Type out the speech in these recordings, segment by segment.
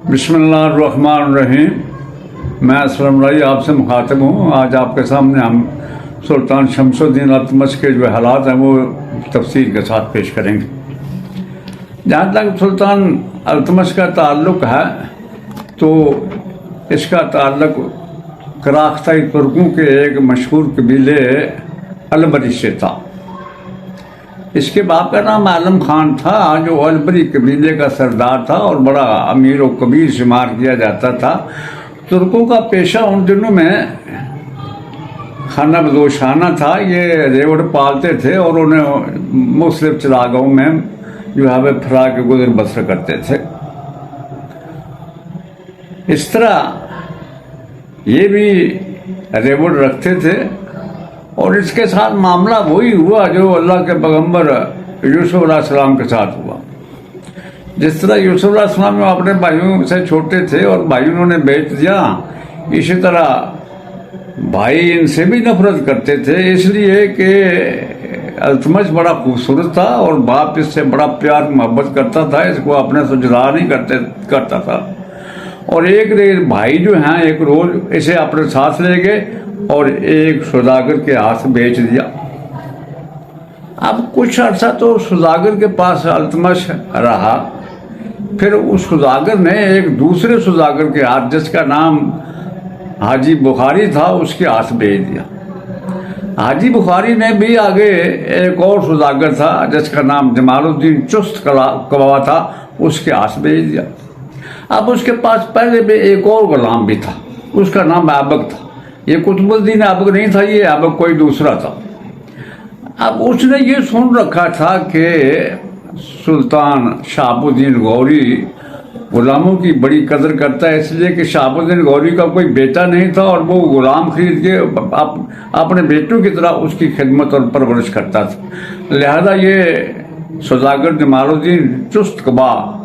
बिस्मिल्लाहिर्रहमानिर्रहीम। मैं असलम रही आपसे मुखातिब हूँ। आज आपके सामने हम सुल्तान शमसुद्दीन इल्तुतमिश के जो हालात हैं वो तफसील के साथ पेश करेंगे। जहाँ तक सुल्तान इल्तुतमिश का ताल्लुक़ है तो इसका ताल्लुक़ कराख्ताई तुर्कों के एक मशहूर कबीले अलबरी से था। इसके बाप का नाम आलम खान था, जो अलबरी कबीले का सरदार था और बड़ा अमीर और कबीर शुमार किया जाता था। तुर्कों का पेशा उन दिनों में खाना बदोशाना था। ये रेवड़ पालते थे और उन्हें मुख्तलिफ चरागाहों में जो है वे फरा के गुजर बसर करते थे। इस तरह ये भी रेवड़ रखते थे और इसके साथ मामला वही हुआ जो अल्लाह के पैगंबर यूसुफ अलैहिस्सलाम के साथ हुआ। जिस तरह यूसुफ अलैहिस्सलाम अपने भाइयों से छोटे थे और भाइयों ने बेच दिया, इसी तरह भाई इनसे भी नफरत करते थे, इसलिए कि इल्तुतमिश बड़ा खूबसूरत था और बाप इससे बड़ा प्यार मोहब्बत करता था, इसको अपने से जुदा नहीं करता था। और एक भाई जो हैं एक रोज इसे अपने साथ ले गए और एक सौदागर के हाथ बेच दिया। अब कुछ अर्सा तो सौदागर के पास इल्तुतमिश रहा, फिर उस सौदागर ने एक दूसरे सौदागर के हाथ, जिसका नाम हाजी बुखारी था, उसके हाथ बेच दिया। हाजी बुखारी ने भी आगे एक और सौदागर था जिसका नाम जमालुद्दीन चुस्त कवा था, उसके हाथ बेच दिया। अब उसके पास पहले भी एक और गुलाम भी था, उसका नाम ऐबक था। ये कुतुबुद्दीन ऐबक नहीं था, ये ऐबक कोई दूसरा था। अब उसने ये सुन रखा था कि सुल्तान शहाबुद्दीन गौरी गुलामों की बड़ी कदर करता है, इसलिए कि शहाबुद्दीन गौरी का कोई बेटा नहीं था और वो गुलाम खरीद के अपने बेटों की तरह उसकी खिदमत और परवरिश करता था। लिहाजा ये सौदागर जमालुद्दीन चुस्त कबा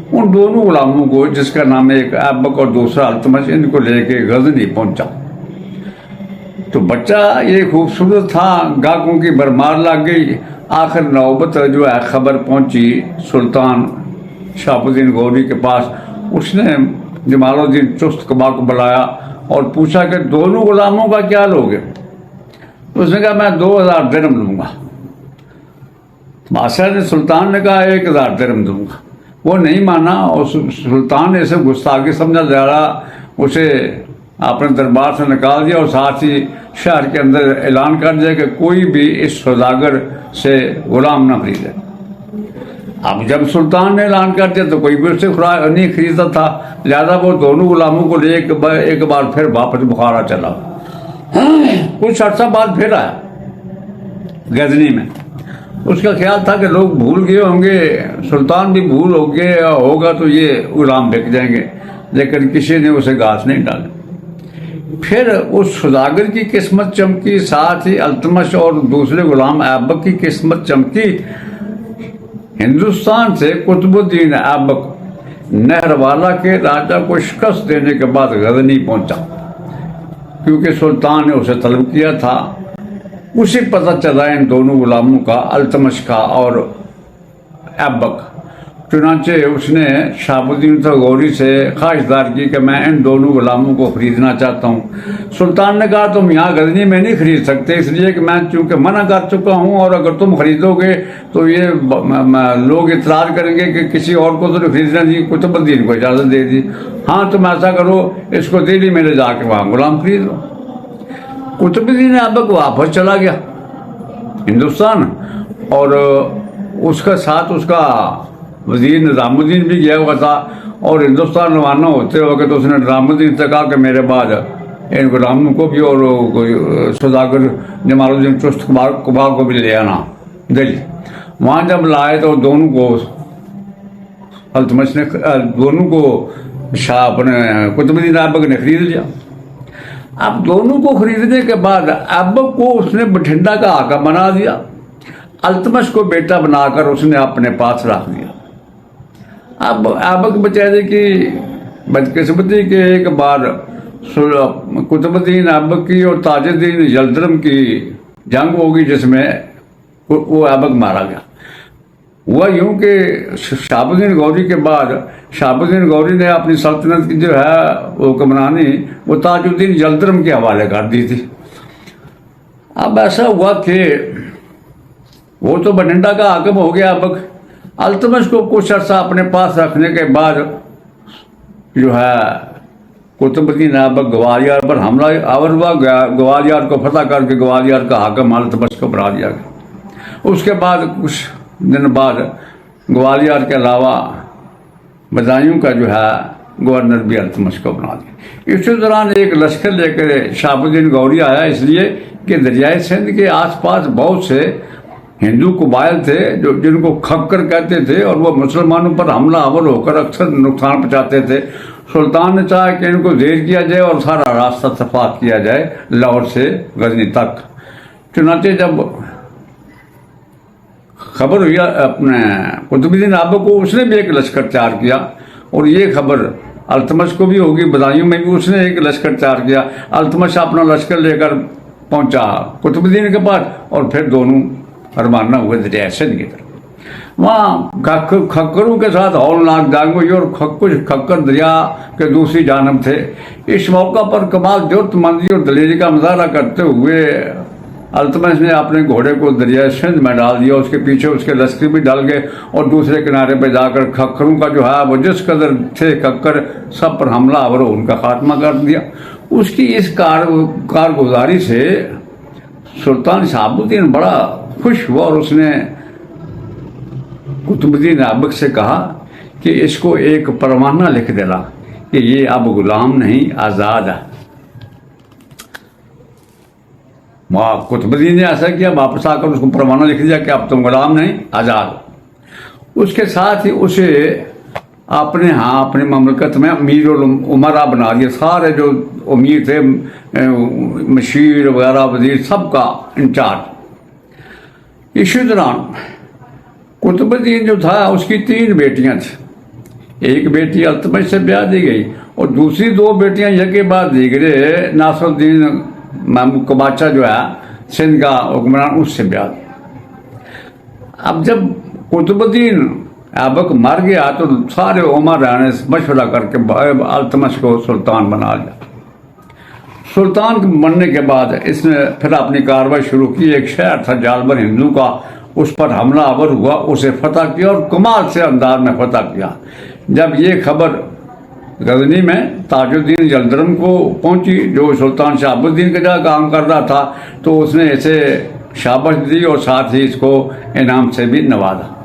उन दोनों गुलामों को, जिसका नाम एक ऐबक और दूसरा इल्तुतमिश, इनको लेके गजनी पहुंचा। तो बच्चा ये खूबसूरत था, गाहकों की भरमार लग गई। आखिर नौबत जो है खबर पहुंची सुल्तान शहाबुद्दीन गौरी के पास। उसने जमालुद्दीन चुस्त कबा को बुलाया और पूछा कि दोनों गुलामों का क्या लोगे? उसने कहा मैं 2000 दिरहम लूंगा। बादशाह ने सुल्तान ने कहा 1000 दिरहम दूंगा। वो नहीं माना और सुल्तान ने इसे गुस्ताखी समझा जा रहा, उसे अपने दरबार से निकाल दिया और साथ ही शहर के अंदर ऐलान कर दिया कि कोई भी इस सौदागर से गुलाम न खरीदे। अब जब सुल्तान ने ऐलान कर दिया तो कोई भी उससे नहीं खरीदता था, लिहाजा वो दोनों गुलामों को ले एक बार फिर वापस बुखारा चला। कुछ अर्सा बाद फिर आया गजनी में। उसका ख्याल था कि लोग भूल गए होंगे, सुल्तान भी भूल हो गया होगा तो ये गुलाम बिक जाएंगे, लेकिन किसी ने उसे घास नहीं डाली। फिर उस सौदागर की किस्मत चमकी, साथ ही इल्तुतमिश और दूसरे गुलाम ऐबक की किस्मत चमकी। हिंदुस्तान से कुतुबुद्दीन ऐबक नहरवाला के राजा को शिकस्त देने के बाद गजनी पहुंचा, क्योंकि सुल्तान ने उसे तलब किया था। उसे पता चला इन दोनों गुलामों का, इल्तुतमिश का और ऐबक। चुनांचे उसने शहाबुद्दीन गौरी से ख्वाहिशदार की कि मैं इन दोनों गुलामों को खरीदना चाहता हूँ। सुल्तान ने कहा तुम यहाँ गजनी में नहीं खरीद सकते, इसलिए कि मैं चूँकि मना कर चुका हूँ और अगर तुम खरीदोगे तो ये लोग इतरार करेंगे कि किसी और को तो खरीदना दी, कुतुबुद्दीन को इजाज़त दे दी। हाँ तुम ऐसा करो, इसको दिल्ली में ले जाके वहाँ गुलाम खरीद लो। कुतुबुद्दीन ऐबक वापस चला गया हिंदुस्तान और उसका साथ उसका वजीर निज़ामुद्दीन भी गया हुआ था। और हिंदुस्तान रवाना होते वक्त उसने निज़ामुद्दीन से कहा कि मेरे बाद इन गुलामों को भी और सौदागर जमालुद्दीन चुस्त कबा को भी ले आना दिल्ली। वहाँ जब लाए तो दोनों को इल्तुतमिश ने दोनों को अपने कुतुबुद्दीन ऐबक ने खरीद लिया। अब दोनों को खरीदने के बाद ऐबक को उसने बठिंडा का आका बना दिया, इल्तुतमिश को बेटा बनाकर उसने अपने पास रख दिया। अब ऐबक बेचारे की बदकिस्मती के एक बार कुतुबुद्दीन ऐबक की और ताजुद्दीन यल्दरम की जंग होगी, जिसमें वो ऐबक मारा गया। हुआ यूं कि शहाबुद्दीन गौरी के बाद शहाबुद्दीन गौरी ने अपनी सल्तनत की जो है वो हुक्मरानी वो ताजुद्दीन जलदरम के हवाले कर दी थी। अब ऐसा हुआ कि वो तो बठिंडा का हाकिम हो गया, अब अल्तमश को कुछ अर्सा अपने पास रखने के बाद जो है कुतुबुद्दीन ऐबक ग्वालियर पर हमला आवर हुआ, ग्वालियर को फतह करके ग्वालियर का हाकिम अल्तमश को बना दिया गया। उसके बाद कुछ दिन बाद ग्वालियर के अलावा बदायूं का जो है गवर्नर भी अल्तमश को बना दिया। इसी दौरान एक लश्कर लेकर शहाबुद्दीन गौरी आया, इसलिए कि दरियाए सिंध के आसपास बहुत से हिंदू कबाइल थे जो जिनको खक्कर कहते थे, और वो मुसलमानों पर हमला आवर होकर अक्सर नुकसान पहुंचाते थे। सुल्तान ने चाहा कि इनको ढेर किया जाए और सारा रास्ता सफात किया जाए लाहौर से गजनी तक। चुनाचे जब खबर हुई अपने कुतुबुद्दीन ऐबक को, उसने भी एक लश्कर तैयार किया, और ये खबर अल्तमश को भी होगी। बदायूं में भी उसने एक लश्कर तैयार किया। अल्तमश अपना लश्कर लेकर पहुंचा कुतुबुद्दीन के पास, और फिर दोनों रवाना हुए दरिया सिंध की तरफ। वहाँ खक्करों के साथ हौलनाक जंग हुई, और कुछ खक्कर दरिया के दूसरी जानब थे। इस मौका पर कमाल जुर्तमंदी और दलेरी का मुजाहरा करते हुए अल्तमश ने अपने घोड़े को दरिया सिंध में डाल दिया। उसके पीछे उसके लश्कर भी डाल गए, और दूसरे किनारे पर जाकर खक्करों का जो है वो जिस कदर थे खक्कर सब पर हमला आवर उनका खात्मा कर दिया। उसकी इस कारगुजारी से सुल्तान शहाबुद्दीन बड़ा खुश हुआ, और उसने कुतुबुद्दीन ऐबक से कहा कि इसको एक परवाना लिख देना कि ये अब गुलाम नहीं आज़ाद है। वहाँ कुतुबुद्दीन ने ऐसा किया, वापस आकर उसको परवाना लिख दिया कि अब तुम गुलाम नहीं आज़ाद। उसके साथ ही उसे अपनी ममलकत में अमीर उमरा बना दिया। सारे जो अमीर थे, मशीर वगैरह वजीर, सबका इंचार्ज। इसी दौरान कुतुबुद्दीन जो था उसकी 3 बेटियां थी। एक बेटी अल्तमश से ब्याह दी गई, और दूसरी 2 बेटियां यके बाद दीगरे नासरुद्दीन महमूद कबाचा जो है सिंध का हुक्मरान, उससे ब्याह दिया। अब जब कुतुबुद्दीन ऐबक मर गया तो सारे उमरा ने मशवरा करके अल्तमश को सुल्तान बना लिया। सुल्तान बनने के बाद इसने फिर अपनी कार्रवाई शुरू की। एक शहर था जालबर हिंदू का, उस पर हमला आवर हुआ, उसे फतह किया, और कमाल से अंदाज में फतह किया। जब ये खबर गजनी में ताजुद्दीन जलदरम को पहुंची, जो सुल्तान शहाबुद्दीन के जगह काम कर रहा था, तो उसने इसे शाबाश दी और साथ ही इसको इनाम से भी नवाजा।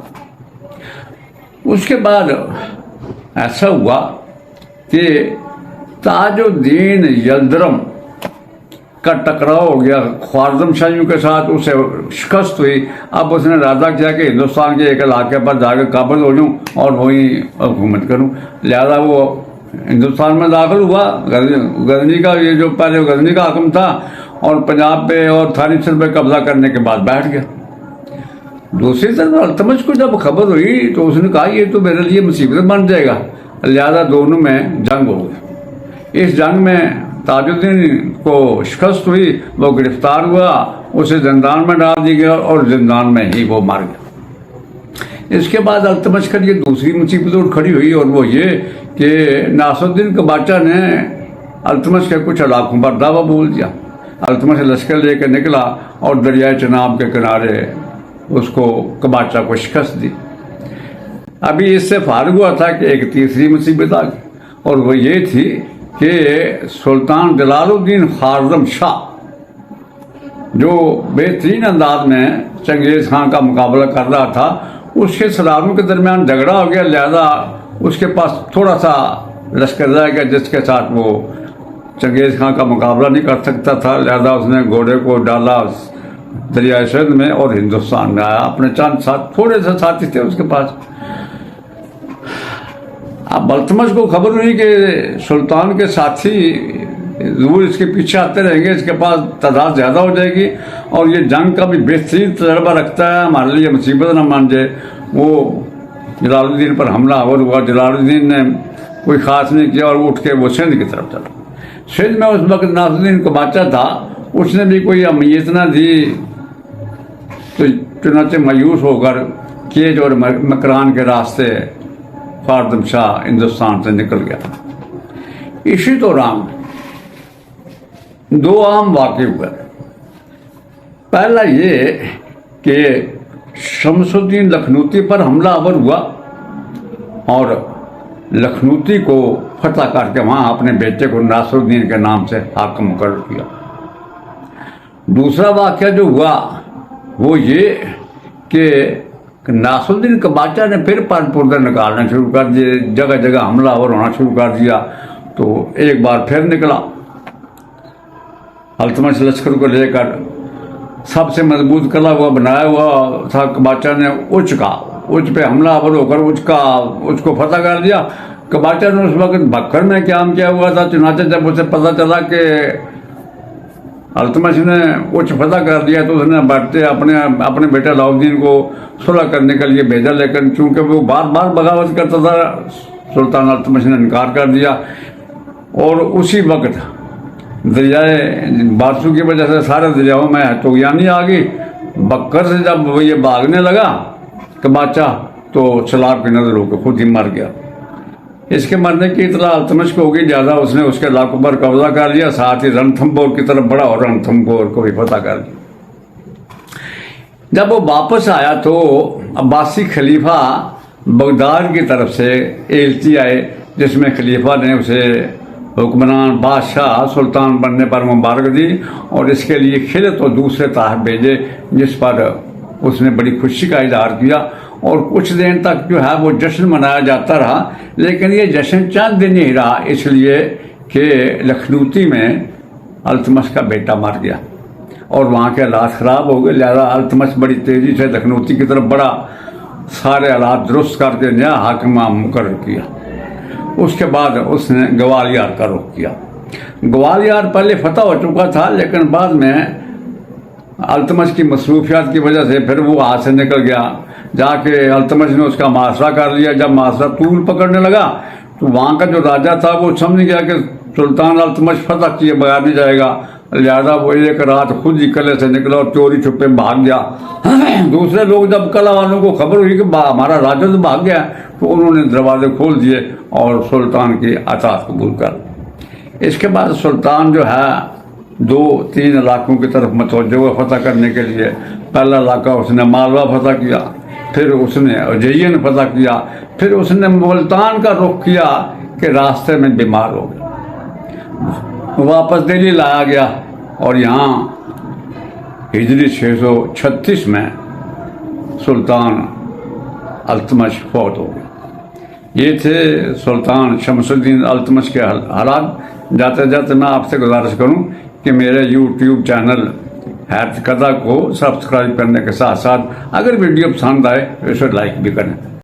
उसके बाद ऐसा हुआ कि ताजुद्दीन जलदरम का टकराव हो गया ख्वारज़म शाहियों के साथ, उसे शिकस्त हुई। अब उसने इरादा किया कि हिंदुस्तान के एक इलाके पर जाकर काबिज हो जाऊँ और वहीं हुकूमत करूँ। लिहाजा वो हिंदुस्तान में दाखिल हुआ। गजनी का ये जो पहले गजनी का हुक्म था, और पंजाब पे और थानेसर पे कब्जा करने के बाद बैठ गया। दूसरी तरफ अल्तमश को जब खबर हुई तो उसने कहा ये तो मेरे लिए मुसीबत बन जाएगा। लिहाजा दोनों में जंग हो गई। इस जंग में ताजुद्दीन को शिकस्त हुई, वो गिरफ्तार हुआ, उसे जिंदान में डाल दिया गया, और जिंदान में ही वो मर गया। इसके बाद अल्तमश के लिए दूसरी मुसीबत और खड़ी हुई, और वो ये कि नासरुद्दीन कबाचा ने अल्तमश के कुछ इलाकों पर दावा बोल दिया। अल्तमश लश्कर लेकर निकला और दरियाए चनाब के किनारे उसको कबाचा को शिकस्त दी। अभी इससे फारिग हुआ था कि एक तीसरी मुसीबत आ गई, और वो ये थी कि सुल्तान जलालुद्दीन ख़ारज़म शाह, जो बेहतरीन अंदाज में चंगेज़ खान का मुकाबला कर रहा था, उसके सलारों के दरमियान झगड़ा हो गया। लिहाजा उसके पास थोड़ा सा लश्कर रह गया जिसके साथ वो चंगेज़ खान का मुकाबला नहीं कर सकता था। लिहाजा उसने घोड़े को डाला दरिया सिंध में और हिंदुस्तान में आया। अपने चंद साथ थोड़े से साथी थे उसके पास। अब अल्तमश को खबर हुई कि सुल्तान के साथी जरूर इसके पीछे आते रहेंगे, इसके पास तादाद ज़्यादा हो जाएगी, और ये जंग का भी बेहतरीन तजर्बा रखता है, हमारे लिए मुसीबत न मान जाए। वो जलालुद्दीन पर हमला आवर हुआ। जलालुद्दीन ने कोई ख़ास नहीं किया और उठ के वो सिंध की तरफ चला। सिंध में उस वक्त नासरुद्दीन कबाचा था, उसने भी कोई अहमियत न दी, तो चुनाचे मायूस होकर केज और मकरान के रास्ते खारदम शाह हिंदुस्तान से निकल गया। इसी दौरान दो आम वाक़े हुए। पहला ये कि शमसुद्दीन लखनऊती पर हमलावर हुआ और लखनऊती को फतह करके वहाँ अपने बेटे को नासरुद्दीन के नाम से हाकिम मुकर्रर किया। दूसरा वाक़या जो हुआ वो ये कि नासरुद्दीन कबाचा ने फिर परपुर्दे निकालना शुरू कर दिए, जगह जगह हमलावर होना शुरू कर दिया। तो एक बार फिर निकला अल्तमश लश्कर को लेकर, सबसे मजबूत कला हुआ बनाया हुआ था कबाचा ने उच पे हमलावर होकर उसको फतह कर दिया। कबाचा ने उस वक्त बक्कर में क्याम किया हुआ था, चुनाचे जब उसे पता चला कि अल्तमश ने उच्च फतह कर दिया तो उसने बढ़ते अपने बेटे अलाउद्दीन को सुलह करने के लिए भेजा, लेकिन चूंकि वो बार बार बगावत करता था सुल्तान अल्तमश ने इनकार कर दिया। और उसी वक्त दरियाए बारसू की वजह से सारे दरियाओं में तुगयानी आ गई। बक्कर से जब ये भागने लगा कबाचा तो सलाब की नजर होकर खुद ही मर गया। इसके मरने की इतला अल्तमश को होगी ज़्यादा, उसने उसके इलाकों पर कब्जा कर लिया, साथ ही रणथंभौर की तरफ बढ़ा और रणथंभौर को भी फतह कर लिया। जब वो वापस आया तो अब्बासी खलीफा बगदाद की तरफ से एलची आए, जिसमें खलीफा ने उसे हुक्मरान बादशाह सुल्तान बनने पर मुबारक दी और इसके लिए खिलत और दूसरे तोहफे भेजे, जिस पर उसने बड़ी खुशी का इजहार किया। और कुछ दिन तक जो है वो जश्न मनाया जाता रहा, लेकिन ये जश्न चंद दिन ही रहा, इसलिए कि लखनऊती में अल्तमश का बेटा मर गया और वहाँ के हालात ख़राब हो गए। लिहाजा अल्तमश बड़ी तेज़ी से लखनऊती की तरफ बढ़ा, सारे हालात दुरुस्त करके नया हाकिम मुकर्रर किया। उसके बाद उसने ग्वालियर का रुख किया। ग्वालियर पहले फतह हो चुका था, लेकिन बाद में अल्तमश की मसरूफियात की वजह से फिर वो हाथ से निकल गया। जाके अल्तमश ने उसका मुआसरा कर लिया। जब मुआसरा तूल पकड़ने लगा तो वहाँ का जो राजा था वो समझ गया कि सुल्तान अल्तमश फतह किए बगैर नहीं जाएगा, लिहाजा वो एक रात खुद ही किले से निकला और चोरी छुपे भाग गया। दूसरे लोग जब किला वालों को खबर हुई कि हमारा राजा तो भाग गया, तो उन्होंने दरवाजे खोल दिए और सुल्तान की अताअत कबूल कर। इसके बाद सुल्तान जो है 2-3 इलाकों की तरफ मतवज्जह हुआ फतह करने के लिए। पहला इलाका उसने मालवा फतह किया, फिर उसने उज्जैन फतह किया, फिर उसने मुल्तान का रुख किया कि रास्ते में बीमार हो गया, वापस दिल्ली लाया गया और यहाँ हिजरी 636 में सुल्तान अल्तमश फौत हो गया। ये थे सुल्तान शमसुद्दीन अल्तमश के हालात। जाते जाते मैं आपसे गुजारिश करूं कि मेरे YouTube चैनल हैरत कथा को सब्सक्राइब करने के साथ साथ अगर वीडियो पसंद आए तो इसे लाइक भी करें।